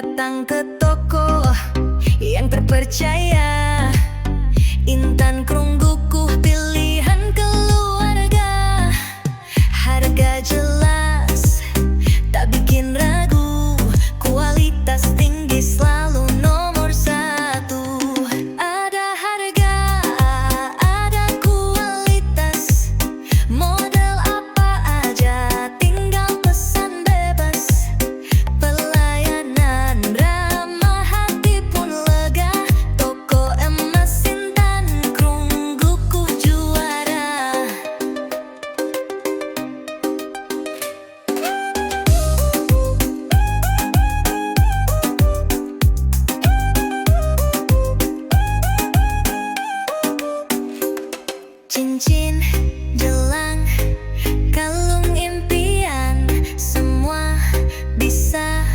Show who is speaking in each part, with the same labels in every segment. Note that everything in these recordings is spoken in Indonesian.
Speaker 1: datang ke toko yang terpercaya. Intan Krungguku, pilihan keluarga. Harga jelas, tak bikin ragu. Kualitas tinggi selalu nomor satu. Ada harga, ada kualitas. Model apa aja tinggal pesan bebas. Pelayanan ramah hati pun lega. Toko emas Intan Krungguku juara. Cincin, gelang, kalung impian, semua bisa,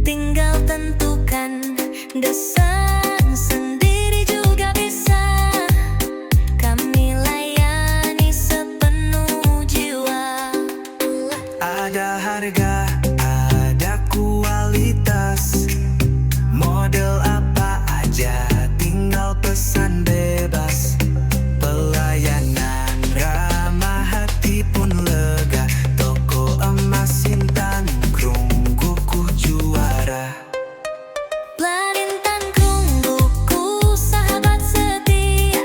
Speaker 1: tinggal tentukan. Desain sendiri juga bisa, kami layani sepenuh jiwa.
Speaker 2: Ada harga, ada kualitas. Model apa aja tinggal pesan bebas. Pelayanan ramah hati pun lega. Toko emas Intan Krungguku juara.
Speaker 1: Plan Intan Krungguku, sahabat setia.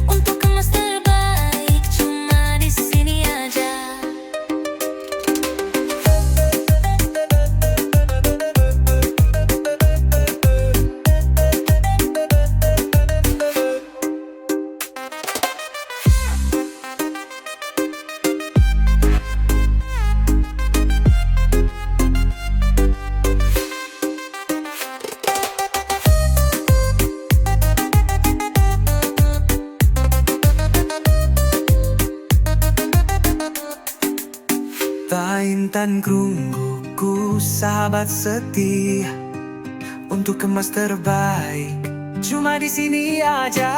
Speaker 1: Untuk emas terbaik cuma di sini aja.
Speaker 2: Intan Krungguku, sahabat setia. Untuk emas terbaik cuma di sini aja.